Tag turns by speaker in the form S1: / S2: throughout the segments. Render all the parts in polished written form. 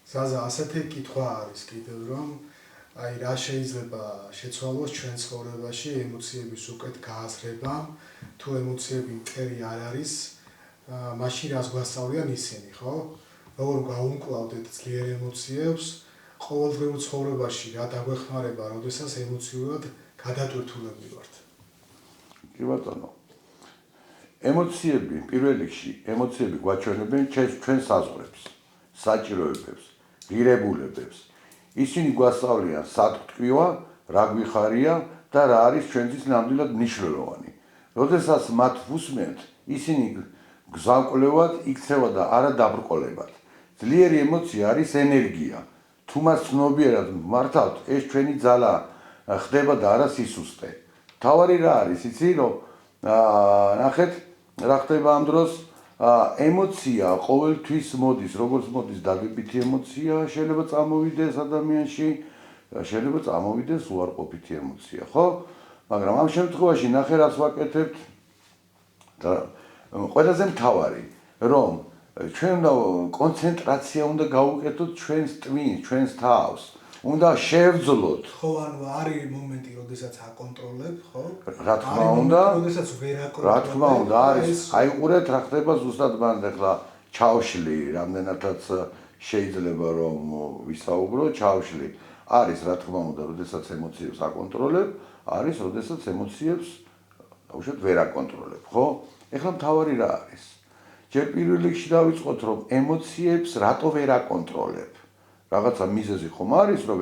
S1: ზაზა, ასეთი კითხვა არის კიდევ, რომ აი რა შეიძლება შეცვალოს ჩვენ ცხოვრებაში ემოციების უკეთ გააზრება, თუ ემოციები მტერი არ არის, მაშინ რას გვასწავლიან ისინი, ხო? როგორ გავუმკლავდეთ ძლიერ ემოციებს, ყოველდღიურ ცხოვრებაში რა დაგვეხმარება, როდესაც ემოციურად გადატვირთულები ვართ.
S2: კი ბატონო. ემოციები, პირველ რიგში, ემოციები გვაჩვენებენ ჩვენ საზღვრებს, საჭიროებებს, ღირებულებებს. ისინი გვასწავლიან სად გვტკივა, რა გვიხარია და რა არის ჩვენთვის ნამდვილად მნიშვნელოვანი. როდესაც მათ ვუსმენთ, ისინი გზავკვლევად იქცევა და არა დაბრკოლებად. ძლიერი ემოცია არის ენერგია. თუ მას ცნობიერად მართავთ, ეს ჩვენი ძალა ხდება და არა სისუსტე. თავარი რა არის, იცი რომ ნახეთ, რა ხდება ამ დროს ემოცია ყოველთვის მოდის, როგორც მოდის დადებითი ემოცია, შეიძლება წამოვიდეს ადამიანში, შეიძლება წამოვიდეს უარყოფითი ემოცია, ხო? მაგრამ ამ შემთხვევაში ნახე რას ვაკეთებთ და ყველაზე მთავარი, რომ ჩვენ კონცენტრაცია უნდა გავუკეთოთ ჩვენს ტვინს, ჩვენს თავს. უნდა შევძლოთ.
S1: ხო, ანუ არის მომენტი, როდესაც აკონტროლებ, ხო?
S2: რა თქმა უნდა,
S1: როდესაც ვერ აკონტროლებ.
S2: რა თქმა უნდა, არის. აიყურეთ რა ხდება ზუსტად მან ახლა ჩავშლი, რამდენადაც შეიძლება რომ ვისაუბრო, ჩავშლი. არის რა თქმა უნდა, როდესაც ემოციებს აკონტროლებ, არის როდესაც ემოციებს უშუალოდ ვერ აკონტროლებ, ხო? ეხლა მთავარი რა არის? ჯერ პირველ რიგში დავიწყოთ, რომ ემოციებს რატო ვერ აკონტროლებ? რაღაცა მიზეზი ხომ არის, რომ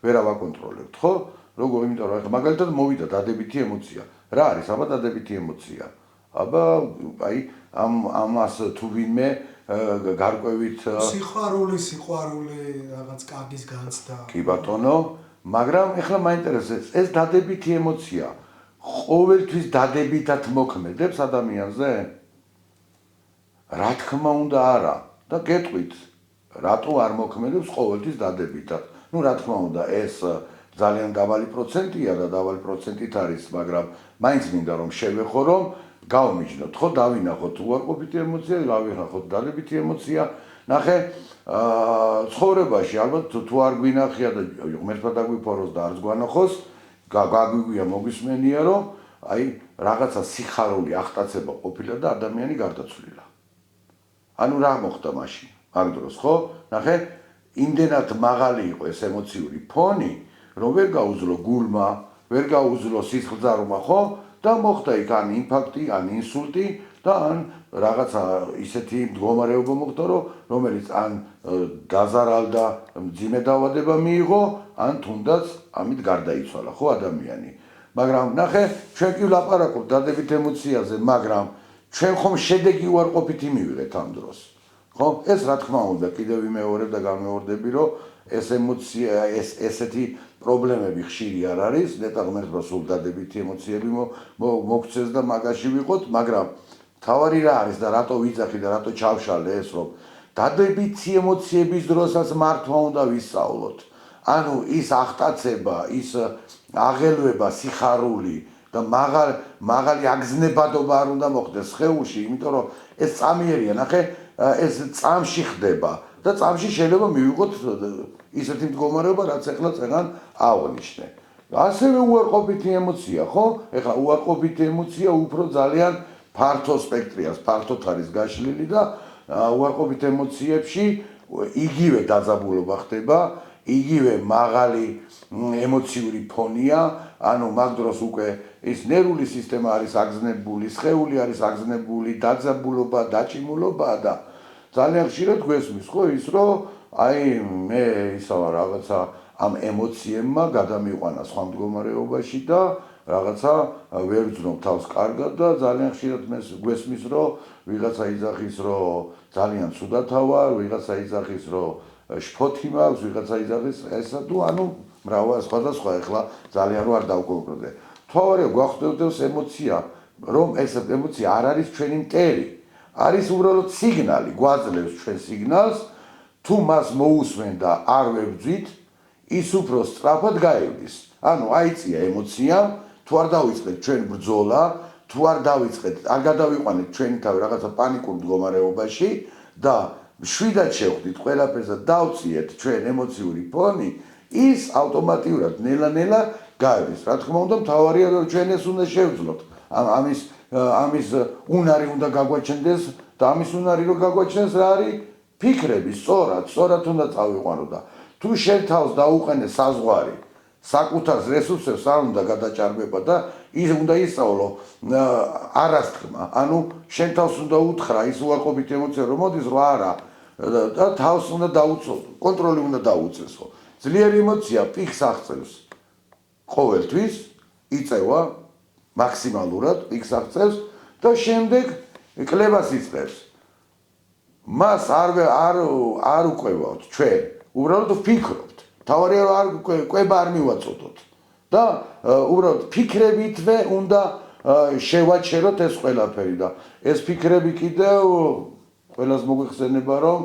S2: ვერ ავაკონტროლებთ, ხო? როგორ, იმიტომ რომ ახლა მაგალითად მოვიდა დადებითი ემოცია. რა არის აბა დადებითი ემოცია? აბა აი ამას თუ ვინმე გარკვევით
S1: სიყვარული, რაღაც კარგის განცდა.
S2: კი ბატონო, მაგრამ ეხლა მაინტერესებს, ეს დადებითი ემოცია ყოველთვის დადებითად მოქმედებს ადამიანზე? რა თქმა უნდა არა და გეტყვით რატო არ მოქმედებს ყოველთვის დადებითად? ნუ რა თქმა უნდა ეს ძალიან დაბალი პროცენტია და დაბალი პროცენტით არის, მაგრამ მაინც მინდა რომ შევეხო რომ გავმიჯნოთ, ხო, დავინახოთ უარყოფითი ემოცია, დავინახოთ დადებითი ემოცია. ნახე, ცხოვრებაში ალბათ თუ არ გვინახია და ღმერთმა დაგვიფაროს და არც გვანახოს, გაგვიგვია მოგისმენია რომ აი რაღაცა სიხარული აღტაცება ყოფილა და ადამიანი გარდაცვლილა. ანუ რა მოხდა მაშინ? მაგ დროს, ხო? ნახე, იმდენად მაღალი იყო ეს ემოციური ფონი, რომ ვერ გაუძლო გულმა, ვერ გაუძლო სისხლძარღვმა, ხო? და მოხდა იქ ან ინფარქტი, ან ინსულტი და ან რაღაცა ისეთი მდგომარეობა მოხდა, რომელიც ან დაზარალდა, მძიმე დაავადება მიიღო, ან თუნდაც ამით გარდაიცვალა, ხო, ადამიანი. მაგრამ ნახე, ჩვენ კი ვლაპარაკობთ დადებით ემოციაზე, მაგრამ ჩვენ ხომ შედეგი უარყოფითი მივიღეთ ამ დროს. ხო? ეს რა თქმა უნდა, კიდევ ვიმეორებ და გამეორდები, რომ ეს ემოცია, ესეთი პრობლემები ხშირი არ არის, ნეტა ღმერთმა სულ დადებითი ემოციები მოგცეს და მაგაში ვიყოთ, მაგრამ თავარი რა არის და რატო ვიძახი და რატო ჩავშალე ეს, რომ დადებითი ემოციების დროსაც მართვა უნდა ვისწავლოთ. ანუ ის აღტაცება, ის აღელვება, სიხარული და მაღალი აგზნებადობა არ უნდა მოხდეს სხეულში, იმიტომ რომ ეს წამიერია, ნახე, ეს წამში ხდება და წამში შეიძლება მივიღოთ ისეთი მდგომარეობა, რაც ახლა წეგან აღვნიშნე. ასევე უარყოფითი ემოცია, ხო? ეხლა უარყოფითი ემოცია უფრო ძალიან ფართო სპექტრია, ფართოდ არის გაშლილი და უარყოფით ემოციებში იგივე დაძაბულობა ხდება, იგივე მაღალი ემოციური ფონია, ანუ მაგ დროს უკვე ის ნერვული სისტემა არის აგზნებული, სხეული არის აგზნებული, დაძაბულობა, დაჭიმულობა და ძალიან ხშირად გვესმის, ხო, ის რომ აი მე ისა რაღაცა ამ ემოციებმა გადამიყვანა სხვა მდგომარეობაში და რაღაცა ვერ ვძნობ თავს კარგად და ძალიან ხშირად გვესმის, რომ ვიღაცა იძახის, რომ ძალიან ცუდად ვარ, ვიღაცა იძახის, რომ შფოთი მაქვს, ვიღაცა იძახის, ესა თუ ანუ მრავალ სხვადასხვა, ეხლა ძალიან რო არ დავკონკრეტე. თავარია გვახდევდეს ემოცია, რომ ეს ემოცია არ არის ჩვენი მტერი. არის უბრალოდ სიგნალი, გვაძლევს ჩვენ სიგნალს, თუ მას მოусმენ და არ ვებძვით, ის უფრო სწრაფად გაივლის. ანუ აიწია ემოცია, თუ არ დავიწყეთ ჩვენ ბრძოლა, თუ არ დავიწყეთ, არ გადავიყვანეთ ჩვენი თავი რაღაცა პანიკურ მდგომარეობაში და შვიდად შევხვდით ყველაფერს და დავწიეთ ჩვენ ემოციური ფონი, ის ავტომატურად ნელა-ნელა გაივლის. რა თქმა უნდა, მთავარია რომ ჩვენ ეს უნდა შევძლოთ. ამის უნარი უნდა გაგვაჩნდეს და ამის უნარი რომ გაგვაჩნდეს რა არის? ფიქრები, სწორად უნდა წავიყვანო და თუ შენ თავს დაუყენე საზღვარი, საკუთარ რესურსებს არ უნდა გადაჭარბება და ის უნდა ისწავლო არასთქმა. ანუ შენ თავს უნდა უთხრა ის უარყოფითი ემოცია რომ მოდის რა არა და თავს უნდა დაუწოდო, კონტროლი უნდა დაუწესო. ხო? ძლიერი ემოცია პიკს აღწევს ყოველთვის, იწევა მაქსიმალურად პიკს აღწევს და შემდეგ კლებას იწყებს. მას არ უყვევავთ ჩვენ, უბრალოდ ვფიქრობთ. თავარია რომ კვება არ მივაწოდოთ და უბრალოდ ფიქრებითვე უნდა შევაჩეროთ ეს ყველაფერი და ეს ფიქრები კიდევ ყველას მოგვიხსენება რომ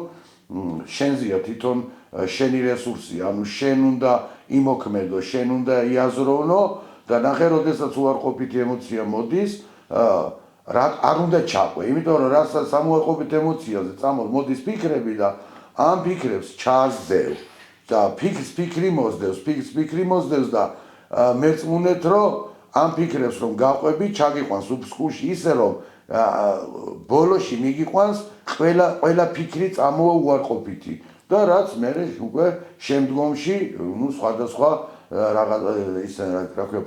S2: შენზეა თვითონ შენი რესურსი, ანუ შენ უნდა იმოქმედო, შენ უნდა იაზროვნო და ნახე, როდესაც უარყოფითი ემოცია მოდის, არ უნდა ჩაყვე, იმიტომ რომ რასაც ამუარყოფით ემოციაზე მოდის ფიქრები და ამ ფიქრებს ჩაასდევ და ფიქრი მოსდევს და მეწმუნეთ რომ ამ ფიქრებს რომ გაყვები, ჩაგიყვანს უფსკუში ისე რომ ბოლოში მიგიყვანს ყველა ფიქრი წამოვა უარყოფითი და რაც მე უკვე შემდგომში სხვადასხვა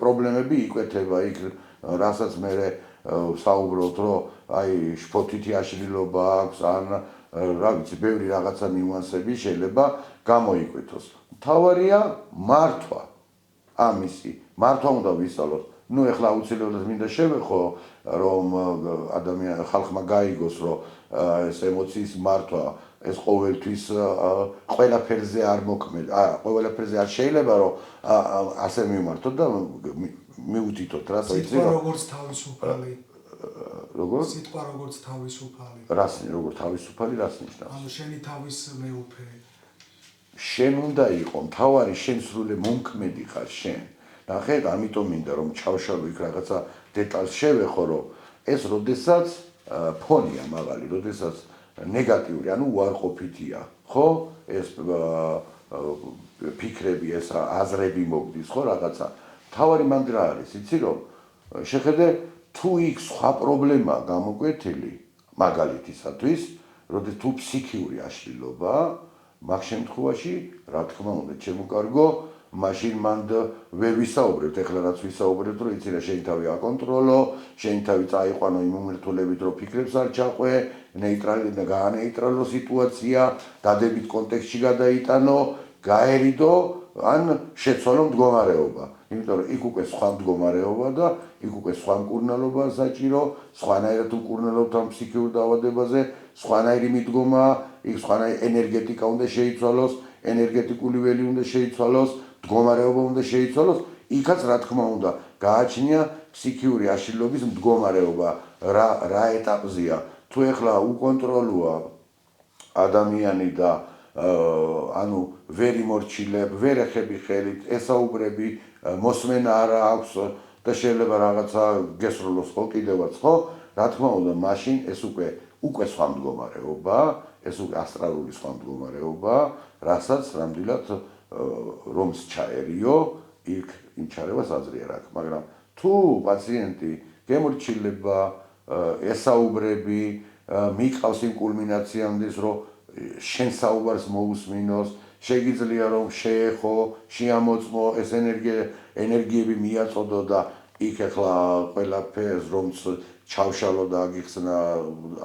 S2: პრობლემები იკვეთება იქ, რასაც მე საუბრობთ, რომ აი შფოთითი აშლილობა აქვს, ან რა ვიცი, ბევრი რაღაცა ნიუანსები შეიძლება გამოიკვეთოს. მთავარია მართვა ამისი, მართვა უნდა ვისწავლოთ. ნუ ეხლა აუცილებლად მინდა შევეხო, რომ ხალხმა გაიგოს, რომ ეს ემოციის მართვა ეს ყოველთვის ყველაფერზე არ მოქმედება, ყველაფერზე არ შეიძლება რომ ასე მიმართოთ და მიუთითოთ რა
S1: სიტყვა როგორც თავისუფალი.
S2: როგორც?
S1: სიტყვა როგორც თავისუფალი.
S2: როგორც თავისუფალი რას ნიშნავს?
S1: ანუ შენი თავის მეუფე.
S2: შენ უნდა იყო მთავარი, შენ სრული მომქმედი ხარ შენ. ნახე, ამიტომ მინდა რომ ჩავშალო იქ რაღაცა დეტალს შევეხო, რომ ეს როდესაც ფონია მაღალი, როდესაც ნეგატიური, ანუ უარყოფითია, ხო? ეს ფიქრები, ეს აზრები მოგდის, ხო, რაღაცა. თავარი მანდ რა არის, იცი რომ შეხედე თუ იქ სხვა პრობლემაა გამოკვეთილი, მაგალითისათვის, როდესაც თუ ფსიქიური აშლილობაა, მაგ შემთხვევაში, რა თქმა უნდა, ჩემო კარგო, მაშინ მანდ ვერ ვისაუბრებთ, ეხლა რაც ვისაუბრებთ, რომ იცი რა შენი თავი აკონტროლო, შენი თავი წაიყვანო იმ მომრთულებით, რომ ფიქრებს არ ჩაყვე, გაანეიტრალო სიტუაცია, დადებით კონტექსტში გადაიტანო, გაერიდო, ან შეცვალო მდგომარეობა. იმიტომ რომ იქ უკვე სხვა მდგომარეობა და იქ უკვე სხვა მკურნალობაა საჭირო, სხვანაირად უკურნალობთ ამ ფსიქიურ დაავადებაზე, სხვანაირი მიდგომა, იქ სხვანაირი ენერგეტიკა უნდა შეიცვალოს, ენერგეტიკული ველი უნდა შეიცვალოს, მდგომარეობა უნდა შეიცვალოს, იქაც რა თქმა უნდა გააჩნია ფსიქიური აშლილობის მდგომარეობა, რა ეტაპზეა. თუ ეხლა უკონტროლოა ადამიანი და ანუ ვერ იმორჩილებ, ვერ ეხები ხელით, ესაუბრები, მოსმენა არ აქვს და შეიძლება რაღაცა გესროლოს ხო კიდევაც ხო? რა თქმა უნდა, მაშინ ეს უკვე სხვა მდგომარეობაა, ეს უკვე ასტრალური სხვა მდგომარეობაა, რასაც ნამდვილად რომს ჩაერიო, იქ იმ ჩარევას აზრი არ აქვს, მაგრამ თუ პაციენტი გემორჩილება, ესაუბრები, მიყავს იმ კულმინაციამდე, რომ შენ საუბარს მოусმინოს, შეგიძლია რომ შეეხო, შეამოწმო, ეს ენერგიები მიაწოდო და იქ ახლა ყველაფერს რომც ჩავშალო და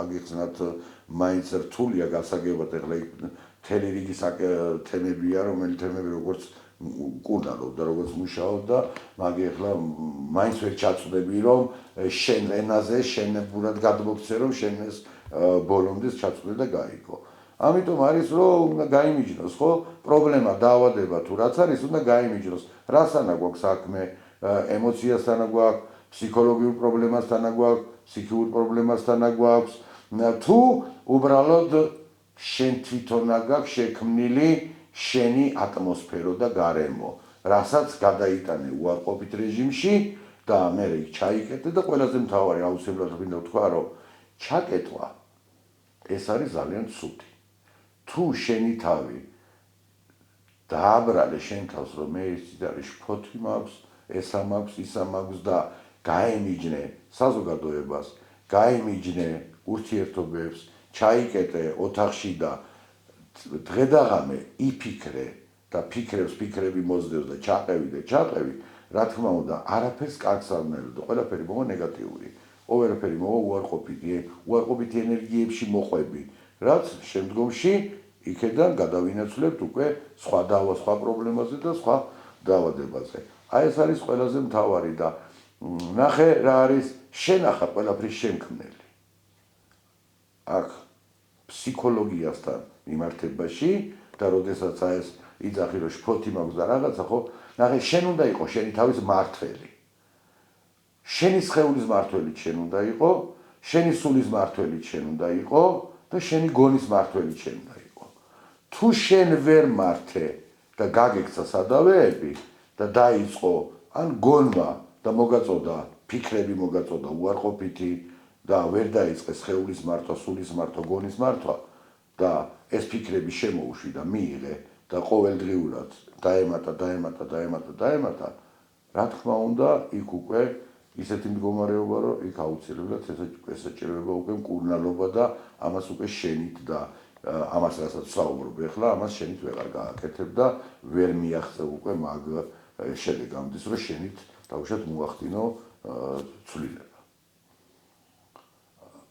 S2: აგიხსნათ მაინც რთულია გასაგებად, ახლა იქ მთელი რიგი თემებია, რომელი თემები როგორც კურნალობ და როგორც მუშაობ და მაგი ახლა მაინც ვერ ჩაწვდები რომ შენ ენაზე შენებურად გადმოგცე რომ შენ ეს ბოლომდე ჩაწვდე და გაიგო. ამიტომ არის რომ უნდა გაიმიჯნოს, ხო? პრობლემა, დაავადება თუ რაც არის, უნდა გაიმიჯნოს. რასანა გვაქვს საქმე, ემოციასთან გვაქვს, ფსიქოლოგიურ პრობლემასთან გვაქვს, ფსიქიურ პრობლემასთან გვაქვს, თუ უბრალოდ შენ თვითონა გაქვს შექმნილი შენი ატმოსფერო და გარემო, რასაც გადაიტანე უარყოფით რეჟიმში და მე იქ ჩაიკეტე და ყველაზე მთავარი აუცილებლად მინდა ვთქვა, რომ ჩაკეტვა ეს არის ძალიან ცუდი. თუ შენი თავი დააბრალე შენ თავს რომ მე იცი და შფოთი მაქვს, ესა მაქვს, ისა მაქვს და გაემიჯნე საზოგადოებას, გაემიჯნე ურთიერთობებს, ჩაიკეტე ოთახში და დღე და ღამე იფიქრე და ფიქრები მოძდევს და ჩაყევი, რა თქმა უნდა, არაფერს კარგს არ ვნებო და ყველაფერი მოვა ნეგატიური. ყველაფერი მოვა უარყოფითი ენერგიებში მოყვები, რაც შემდგომში იქედან გადავინაცვლებთ უკვე სხვა პრობლემაზე და სხვა დაავადებაზე. აი ეს არის ყველაზე მთავარი და ნახე რა არის შენ ახლა ყველაფრის შემქმნელი. აქ ფსიქოლოგიასთან მიმართებაში და როდესაც აი ეს იძახი რომ შფოთი მაქვს და რაღაცა ხო ნახე შენ უნდა იყო შენი თავის მართველი. შენი სხეულის მართველი შენ უნდა იყო, შენი სულის მართველი შენ უნდა იყო და შენი გონის მართველი შენ უნდა იყო. თუ შენ ვერ მართე და გაგექცა სადავეები და დაიწყო ან გონვა და მოგაწოდა ფიქრები მოგაწოდა უარყოფითი და ვერ დაიწყე სხეულის მართვა, სულის მართვა, გონის მართვა და ეს ფიქრები შემოუშვი და მიიღე და ყოველდღიურად დაემატა, რა თქმა უნდა, იქ უკვე ისეთი მდგომარეობა, რომ იქ აუცილებლად ესაჭიროება უკვე მკურნალობა და ამას უკვე შენით და ამას რასაც ვსაუბრობ ახლა, ამას შენით ვეღარ გააკეთებ და ვერ მიაღწევ უკვე მაგ შედეგამდე, რომ შენით დავუშვათ მოახდინო ცვლილება.